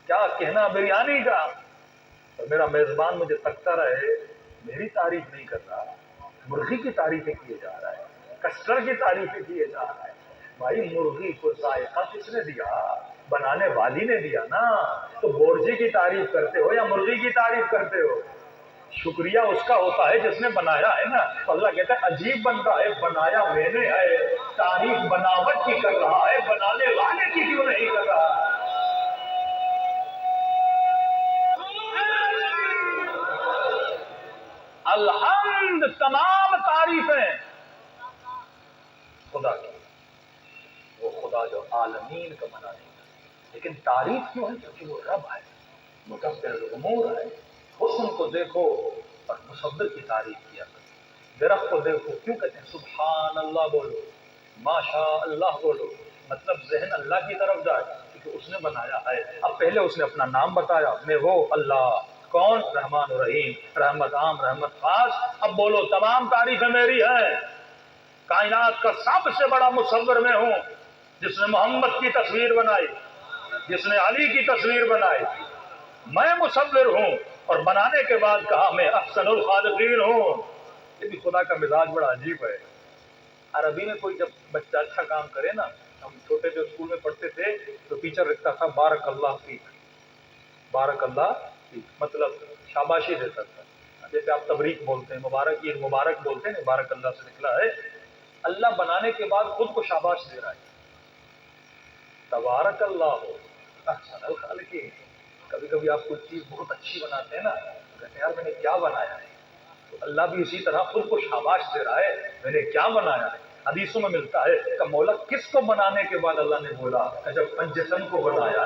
کیا کہنا بریانی کا، اور میرا میزبان مجھے تکتا رہے، میری تعریف نہیں کر رہا، مرغی کی تعریفیں کیے جا رہا ہے، کسٹر کی تعریفیں کیے جا رہا ہے۔ بھائی مرغی کو ذائقہ کس نے دیا؟ بنانے والی نے دیا نا۔ تو بورجی کی تعریف کرتے ہو یا مرغی کی تعریف کرتے ہو؟ شکریہ اس کا ہوتا ہے جس نے بنایا ہے نا۔ تو اللہ کہتا ہے عجیب بندہ ہے، بنایا میں نے ہے، تعریف بناوٹ کی کر رہا ہے، بنانے والے کی کیوں نہیں کر رہا؟ الحمد، تمام تعریفیں خدا کی، وہ خدا جو عالمین کا بنا نہیں ہے، لیکن تعریف کیوں ہے؟ کیونکہ وہ رب ہے، مدبر الامور ہے۔ حسن کو دیکھو اور مصور کی تعریف کیا کرو۔ درخت کو دیکھو، کیوں کہتے ہیں سبحان اللہ بولو، ماشاء اللہ بولو؟ مطلب ذہن اللہ کی طرف جائے کیونکہ اس نے بنایا ہے۔ اب پہلے اس نے اپنا نام بتایا، میں وہ اللہ، کون؟ رحمان الرحیم، رحمت عام رحمت خاص۔ اب بولو تمام تعریفیں میری ہیں، کائنات کا سب سے بڑا مصور میں ہوں، جس نے محمد کی تصویر بنائی، جس نے علی کی تصویر بنائی، میں مصور ہوں، اور بنانے کے بعد کہا میں احسن الخالقین ہوں۔ یہ بھی خدا کا مزاج بڑا عجیب ہے۔ عربی میں کوئی جب بچہ اچھا کام کرے نا، ہم چھوٹے جو اسکول میں پڑھتے تھے تو ٹیچر لکھتا تھا بارک اللہ فیک، بارک اللہ فیک، مطلب شاباشی دیتا تھا۔ جیسے آپ تبریک بولتے ہیں، مبارک، عید مبارک بولتے ہیں، بارک اللہ سے نکلا ہے۔ اللہ بنانے کے بعد خود کو شاباش دے رہا ہے، تبارک اللہ ہو احسن الخالقین۔ کبھی کبھی آپ کوئی چیز بہت اچھی بناتے ہیں نا، کہتے ہیں یار میں نے کیا بنایا ہے، تو اللہ بھی اسی طرح خود کو شاباش دے رہا ہے، میں نے کیا بنایا ہے۔ حدیثوں میں ملتا ہے کہ مولا کس کو بنانے کے بعد اللہ نے بولا کہ جب پنجسم کو بنایا،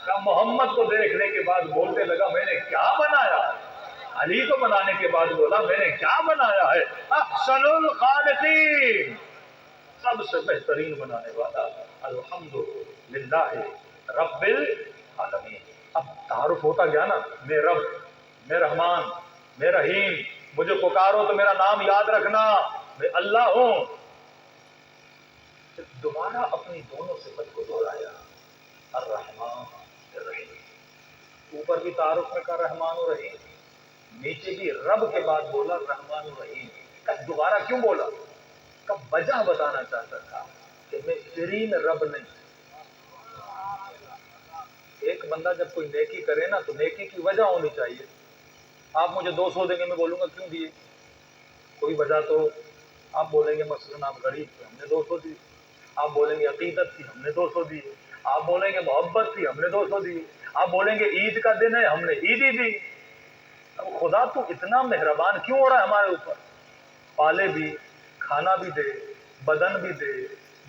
کہ محمد کو دیکھنے کے بعد بولنے لگا میں نے کیا بنایا، علی کو بنانے کے بعد بولا میں نے کیا بنایا ہے، احسن الخالقین، سب سے بہترین بنانے والا، الحمدللہ رب العالمین۔ اب تعارف ہوتا گیا نا، میں رب، میں رحمان، میں رحیم، مجھے پکارو تو میرا نام یاد رکھنا، میں اللہ ہوں۔ پھر دوبارہ اپنی دونوں صفت کو دوہرایا، الرحمن الرحیم۔ اوپر بھی تعارف میں کہا رحمان الرحیم، نیچے بھی رب کے بعد بولا رحمان الرحیم۔ دوبارہ کیوں بولا؟ کب وجہ بتانا چاہتا تھا کہ میں ترین رب نہیں۔ ایک بندہ جب کوئی نیکی کرے نا تو نیکی کی وجہ ہونی چاہیے۔ آپ مجھے 200 دیں گے، میں بولوں گا کیوں دیے؟ کوئی وجہ تو۔ آپ بولیں گے مثلاً آپ غریب تھے، ہم نے 200 دی۔ آپ بولیں گے عقیدت تھی، ہم نے 200 دی۔ آپ بولیں گے محبت تھی، ہم نے 200 دی۔ آپ بولیں گے عید کا دن ہے، ہم نے عید ہی دی۔ اب خدا تو اتنا مہربان کیوں ہو رہا ہے ہمارے اوپر؟ پالے بھی، کھانا بھی دے، بدن بھی دے،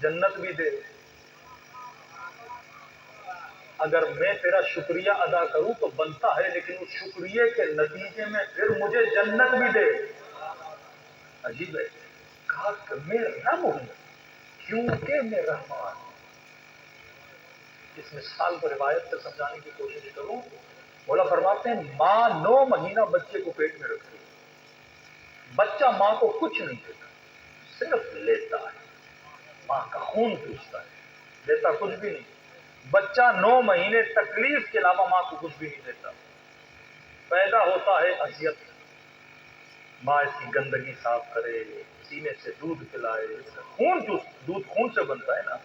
جنت بھی دے۔ اگر میں تیرا شکریہ ادا کروں تو بنتا ہے، لیکن اس شکریہ کے نتیجے میں پھر مجھے جنت بھی دے۔ عجیب ہے، کہا کہ میں رب ہوں کیونکہ میں رحمان ہوں۔ اس مثال کو روایت سے سمجھانے کی کوشش کروں۔ مولا فرماتے ہیں ماں 9 مہینہ بچے کو پیٹ میں رکھتی ہے، بچہ ماں کو کچھ نہیں دیتا، صرف لیتا ہے، ماں کا خون پوچھتا ہے، دیتا کچھ بھی نہیں۔ بچہ 9 مہینے تکلیف کے علاوہ ماں کو کچھ بھی نہیں دیتا۔ پیدا ہوتا ہے اذیت، ماں اس کی گندگی صاف کرے، سینے سے دودھ پلائے، خون جو دودھ خون سے بنتا ہے نا،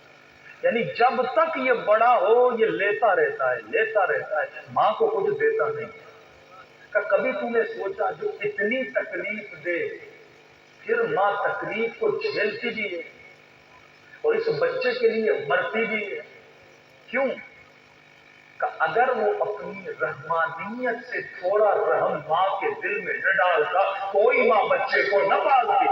یعنی جب تک یہ بڑا ہو یہ لیتا رہتا ہے، لیتا رہتا ہے، ماں کو کچھ دیتا نہیں ہے۔ کہ کبھی تم نے سوچا جو اتنی تکلیف دے پھر ماں تکلیف کو جھیلتی بھی ہے اور اس بچے کے لیے مرتی بھی ہے، کیوں؟ کہ اگر وہ اپنی رحمانیت سے تھوڑا رحم ماں کے دل میں نہ ڈالتا کوئی ماں بچے کو نہ پالتی۔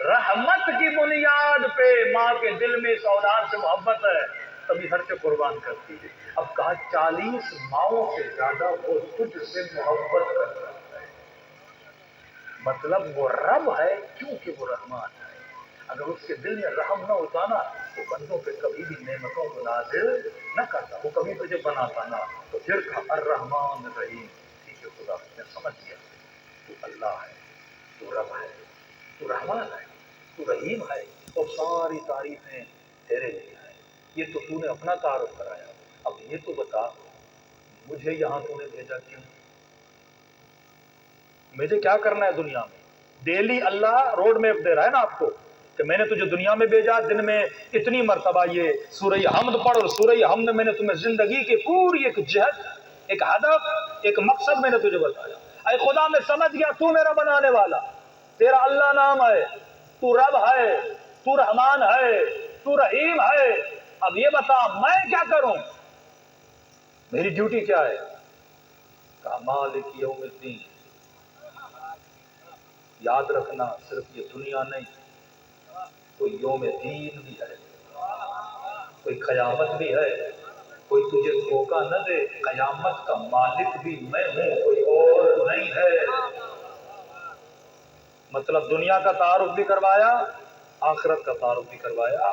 رحمت کی بنیاد پہ ماں کے دل میں اس اولاد سے محبت ہے، تبھی ہر سے قربان کرتی ہے۔ اب کہا 40 ماؤں سے زیادہ وہ تجھ سے محبت کرتا ہے، مطلب وہ رب ہے کیونکہ وہ رحمان ہے۔ اگر اس کے دل میں رحم نہ ہوتا نا تو بندوں پہ کبھی بھی نعمتوں کو نازل نہ کرتا، وہ کبھی تجھے بناتا نا۔ تو پھر کہا الرحمن الرحیم، ٹھیک ہے خدا میں سمجھ گیا، تو اللہ ہے، تو رب ہے، تو رحمان ہے، تو رحیم ہے، اور ساری تعریفیں تیرے لیے ہیں، یہ تو تو نے اپنا تعارف کرایا، اب یہ تو بتا مجھے یہاں تو نے بھیجا کیوں؟ مجھے کیا کرنا ہے دنیا میں؟ ڈیلی اللہ روڈ میپ دے رہا ہے نا آپ کو کہ میں نے تجھے دنیا میں بھیجا، دن میں اتنی مرتبہ یہ سورہ حمد پڑھ، اور سورہ حمد میں نے تمہیں زندگی کی پوری ایک جہت، ایک ہدف، ایک مقصد میں نے تجھے بتایا۔ اے خدا میں سمجھ گیا تو میرا بنانے والا، تیرا اللہ نام ہے، تو رب ہے، تو رحمان ہے، تو رحیم ہے، اب یہ بتا میں کیا کروں؟ میری ڈیوٹی کیا ہے؟ کہا مالک یوم الدین، یاد رکھنا صرف یہ دنیا نہیں، کوئی یوم دین بھی ہے، کوئی قیامت بھی ہے، کوئی تجھے دھوکہ نہ دے، قیامت کا مالک بھی میں ہوں، کوئی اور نہیں ہے۔ مطلب دنیا کا تعارف بھی کروایا، آخرت کا تعارف بھی کروایا،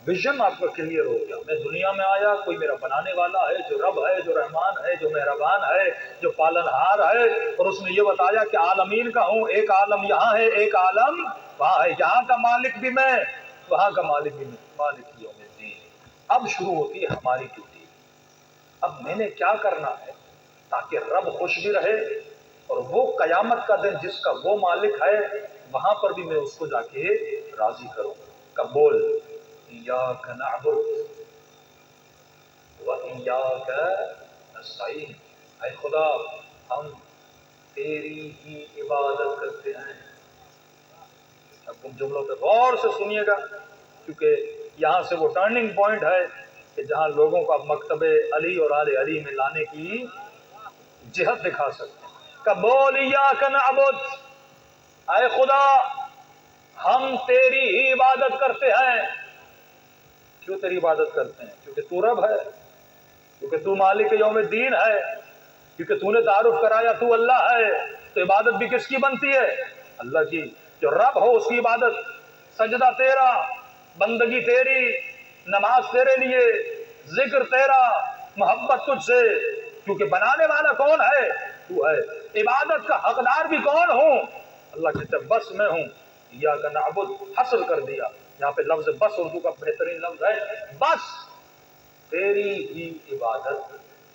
ویژن آپ کا کلیئر ہو گیا۔ میں دنیا میں آیا، کوئی میرا بنانے والا ہے، جو رب ہے، جو رحمان ہے، جو مہربان ہے، جو پالنہار ہے، اور اس نے یہ بتایا کہ عالمین کا ہوں، ایک عالم یہاں ہے، ایک عالم وہاں ہے، یہاں کا مالک بھی میں، وہاں کا مالک بھی میں، مالک یوم الدین۔ اب شروع ہوتی ہے ہماری ڈیوٹی۔ اب میں نے کیا کرنا ہے تاکہ رب خوش بھی رہے، اور وہ قیامت کا دن جس کا وہ مالک ہے وہاں پر بھی میں اس کو جا کے راضی کروں۔ قبول ایاک نعبد و ایاک نستعین، اے خدا ہم تیری ہی عبادت کرتے ہیں۔ اب تم جملوں پہ غور سے سنیے گا، کیونکہ یہاں سے وہ ٹرننگ پوائنٹ ہے کہ جہاں لوگوں کو اب مکتب علی اور آل علی میں لانے کی جہت دکھا سکتے ہیں۔ قبول ایاک نعبد، اے خدا ہم تیری ہی عبادت کرتے ہیں۔ کیوں تیری عبادت کرتے ہیں؟ کیونکہ تو رب ہے، کیونکہ تو مالک یوم الدین ہے، کیونکہ تو نے تعارف کرایا تو اللہ ہے، تو عبادت بھی کس کی بنتی ہے؟ اللہ کی۔ جو رب ہو اس کی عبادت، سجدہ تیرا، بندگی تیری، نماز تیرے لیے، ذکر تیرا، محبت تجھ سے، کیونکہ بنانے والا کون ہے؟ تو ہے۔ عبادت کا حقدار بھی کون ہوں؟ اللہ کہتے ہیں بس میں ہوں۔ ایاک نعبد حصر کر دیا، یہاں پہ لفظ بس اردو کا بہترین لفظ ہے، بس تیری ہی عبادت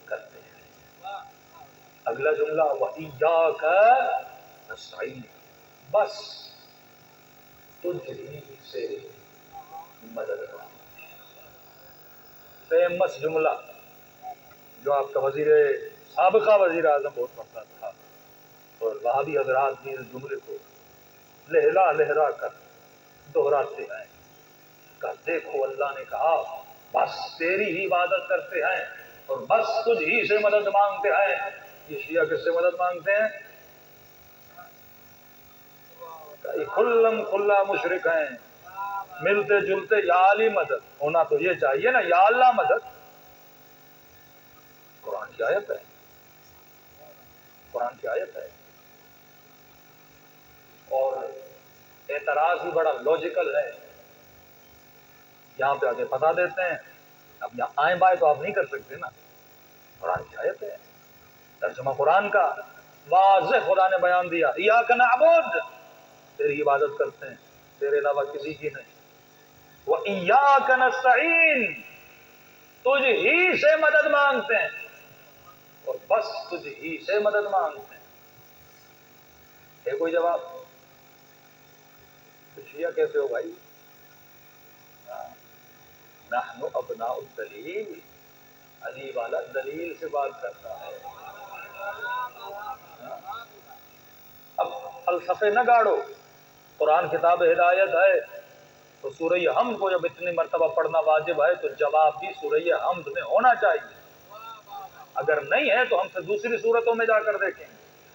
کرتے ہیں۔ اگلا جملہ وَإِيَّاكَ نَسْتَعِينُ، بس تجھ ہی سے مدد مانگتے ہیں۔ فیمس جملہ جو آپ کا سابقہ وزیر اعظم بہت پڑھتا تھا، اور وہابی حضرات بھی اس جملے کو لہلا لہرا کر دہراتے ہیں کہ دیکھو اللہ نے کہا بس تیری ہی عبادت کرتے ہیں اور بس تجھ ہی سے مدد مانگتے ہیں۔ یہ شیعہ کس سے مدد مانگتے ہیں؟ کہ کھلم کھلا مشرک ہیں، ملتے جلتے یا علی مدد ہونا تو یہ چاہیے نا، یا اللہ مدد۔ قرآن کی آیت ہے، قرآن کی آیت ہے، اور اعتراض بھی بڑا لاجیکل ہے۔ یہاں پہ آگے بتا دیتے ہیں، اب یہاں آئیں بائیں تو آپ نہیں کر سکتے نا، قرآن کی آیت ہے، ترجمہ قرآن کا واضح خدا نے بیان دیا، ایاک نعبد تیری عبادت کرتے ہیں، تیرے علاوہ کسی کی نہیں، وَإِيَّاكَ نَسْتَعِينُ تجھ ہی سے مدد مانگتے ہیں، اور بس تجھ ہی سے مدد مانگتے ہیں۔ ہے کوئی جواب؟ تو شیعہ کیسے ہو بھائی؟ نحن ابناء الدلیل، علی والا دلیل سے بات کرتا ہے۔ اب فلسفے نہ گاڑو، قرآن کتاب ہدایت ہے، تو سورہ حمد کو جب اتنی مرتبہ پڑھنا واجب ہے تو جواب بھی سورہ حمد میں ہونا چاہیے۔ اگر نہیں ہے تو ہم سے دوسری صورتوں میں جا کر دیکھیں،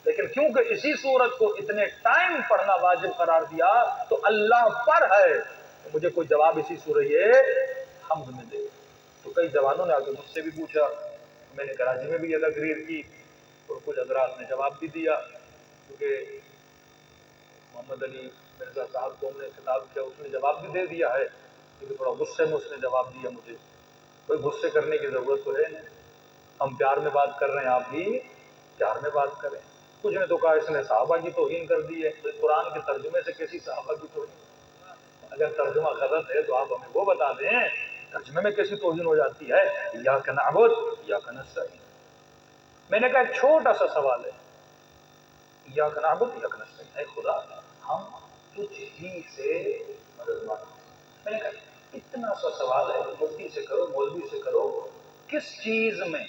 لیکن کیونکہ اسی صورت کو اتنے ٹائم پڑھنا واجب قرار دیا تو اللہ پر ہے، تو مجھے کوئی جواب اسی سورہ حمد میں دے۔ تو کئی جوانوں نے آگے مجھ سے بھی پوچھا، میں نے کراچی میں بھی یہ تقریر کی اور کچھ حضرات نے جواب بھی دیا، کیونکہ محمد علی مرزا صاحب کو ہم نے خطاب کیا، اس نے جواب بھی دے دیا ہے، کیونکہ تھوڑا غصے میں اس نے جواب دیا مجھے۔ کوئی غصے کرنے کی ضرورت تو ہے نہیں، ہم پیار میں بات کر رہے ہیں، آپ بھی پیار میں بات کریں۔ کچھ نے تو کہا اس نے صحابہ کی توہین کر دی ہے، قرآن کے ترجمے سے کسی صحابہ کی توہین؟ اگر ترجمہ غلط ہے تو آپ ہمیں وہ بتا دیں، ترجمے میں کیسی توہین ہو جاتی ہے، ایاک نعبد ایاک نستعین۔ میں نے کہا ایک چھوٹا سا سوال ہے، ایاک نعبد ایاک نستعین، اے خدا ہم تجھ ہی سے مدد مانگتے ہیں۔ میں نے کہا اتنا سا سوال ہے، مفتی سے کرو، مولوی سے کرو، کس چیز میں؟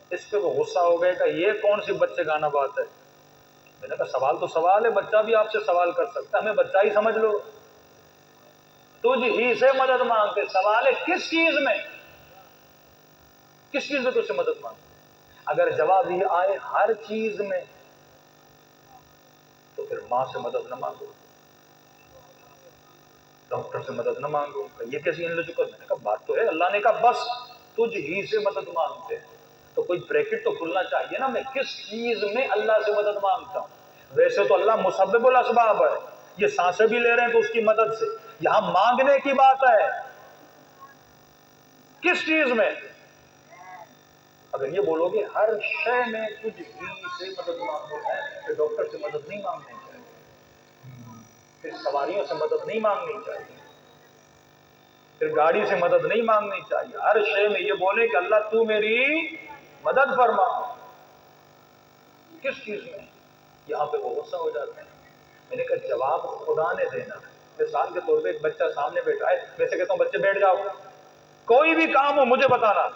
اس پہ وہ غصہ ہو گئے کہ یہ کون سی بچے گانا بات ہے۔ میں نے کہا سوال تو سوال ہے، بچہ بھی آپ سے سوال کر سکتا ہے، ہمیں بچہ ہی سمجھ لو۔ تجھ ہی سے مدد مانگتے، سوال ہے کس چیز میں؟ کس چیز میں تجھ سے مدد مانگتے؟ اگر جواب یہ آئے ہر چیز میں تو پھر ماں سے مدد نہ مانگو، ڈاکٹر سے مدد نہ مانگو۔ یہ کیسی ان لوگوں؟ میں نے کہا بات تو ہے، اللہ نے کہا بس تجھ ہی سے مدد مانگتے ہیں، تو کوئی بریکٹ تو کھلنا چاہیے نا، میں کس چیز میں اللہ سے مدد مانگتا ہوں؟ ویسے تو اللہ مسبب الاسباب ہے، یہ سانسیں بھی لے رہے ہیں تو اس کی مدد سے، یہاں مانگنے کی بات ہے کس چیز میں؟ اگر یہ بولو گے ہر شے میں تجھ ہی سے مدد مانگو ہے، پھر ڈاکٹر سے مدد نہیں مانگنی چاہیے، پھر سواریوں سے مدد نہیں مانگنی چاہیے، پھر گاڑی سے مدد نہیں مانگنی چاہیے، ہر شے میں یہ بولے کہ اللہ تو میری مدد فرما۔ کس چیز میں؟ یہاں پہ وہ غصہ ہو جاتا ہے۔ میں نے کہا جواب خدا نے دینا ہے۔ مثال کے طور پہ ایک بچہ سامنے بیٹھا ہے، میں سے کہتا ہوں بچے بیٹھ جاؤ، کوئی بھی کام ہو مجھے بتانا،